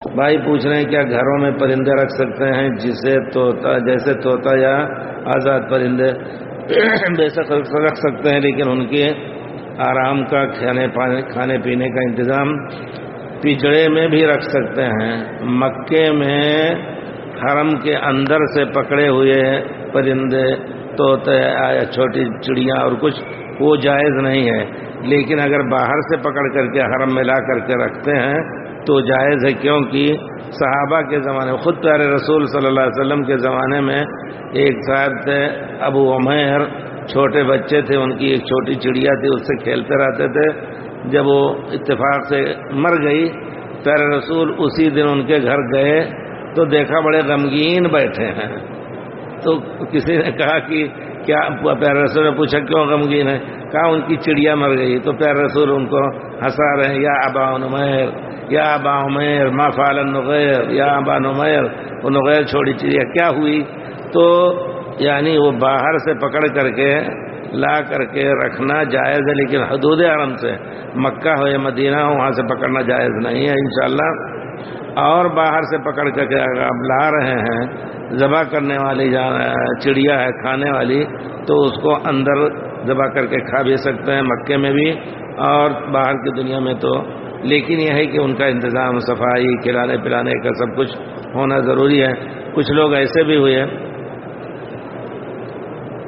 بھائی پوچھ رہے ہیں کیا گھروں میں پرندے رکھ سکتے ہیں جیسے طوطا یا آزاد پرندے؟ بے شک رکھ سکتے ہیں، لیکن ان کے آرام کا کھانے پینے کا انتظام پجڑے میں بھی رکھ سکتے ہیں۔ مکے میں حرم کے اندر سے پکڑے ہوئے پرندے، طوطے یا چھوٹی چڑیاں اور کچھ، وہ جائز نہیں ہے، لیکن اگر باہر سے پکڑ کر کے حرم میں لا کر کے رکھتے ہیں تو جائز ہے، کیونکہ صحابہ کے زمانے میں، خود پیارے رسول صلی اللہ علیہ وسلم کے زمانے میں ایک صاحب تھے ابو عمیر، چھوٹے بچے تھے، ان کی ایک چھوٹی چڑیا تھی، اس سے کھیلتے رہتے تھے۔ جب وہ اتفاق سے مر گئی، پیارے رسول اسی دن ان کے گھر گئے تو دیکھا بڑے غمگین بیٹھے ہیں۔ تو کسی نے کہا کہ کیا؟ پیارے رسول نے پوچھا کیوں غمگین ہے؟ کہا ان کی چڑیا مر گئی۔ تو پیارے رسول ان کو ہنسا رہے ہیں، یا ابا نمیر، یا ابا عمیر ما فعل النغیر، یا ابا نمیر، وہ نغیر چھوڑی چڑیا کیا ہوئی؟ تو یعنی وہ باہر سے پکڑ کر کے لا کر کے رکھنا جائز ہے، لیکن حدود حرم سے، مکہ ہو یا مدینہ ہو، وہاں سے پکڑنا جائز نہیں ہے انشاءاللہ۔ اور باہر سے پکڑ کر کے اگر آپ لا رہے ہیں، ذبح کرنے والی چڑیا ہے کھانے والی، تو اس کو اندر ذبح کر کے کھا بھی سکتے ہیں، مکے میں بھی اور باہر کی دنیا میں تو، لیکن یہ ہے کہ ان کا انتظام، صفائی، کھلانے پلانے کا سب کچھ ہونا ضروری ہے۔ کچھ لوگ ایسے بھی ہوئے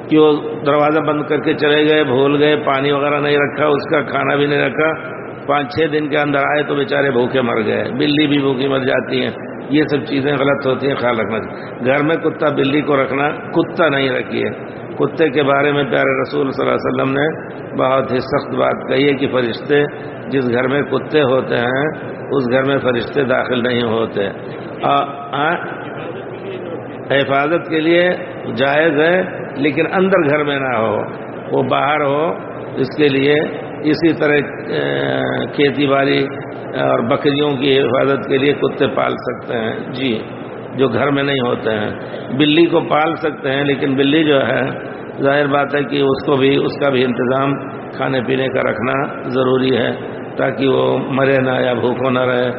کہ وہ دروازہ بند کر کے چلے گئے، بھول گئے، پانی وغیرہ نہیں رکھا، اس کا کھانا بھی نہیں رکھا، 5-6 دن کے اندر آئے تو بیچارے بھوکے مر گئے۔ بلی بھی بھوکی مر جاتی ہیں، یہ سب چیزیں غلط ہوتی ہیں، خیال رکھنا چاہیے۔ گھر میں کتا بلی کو رکھنا، کتا نہیں رکھیے۔ کتے کے بارے میں پیارے رسول صلی اللہ علیہ وسلم نے بہت ہی سخت بات کہی ہے کہ فرشتے، جس گھر میں کتے ہوتے ہیں اس گھر میں فرشتے داخل نہیں ہوتے۔ حفاظت کے لیے جائز ہے، لیکن اندر گھر میں نہ ہو، وہ باہر ہو، اس کے لیے۔ اسی طرح کھیتی باڑی اور بکریوں کی حفاظت کے لیے کتے پال سکتے ہیں، جی، جو گھر میں نہیں ہوتے ہیں۔ بلی کو پال سکتے ہیں، لیکن بلی جو ہے ظاہر بات ہے کہ اس کا بھی انتظام کھانے پینے کا رکھنا ضروری ہے، تاکہ وہ مرے نہ یا بھوکو نہ رہے۔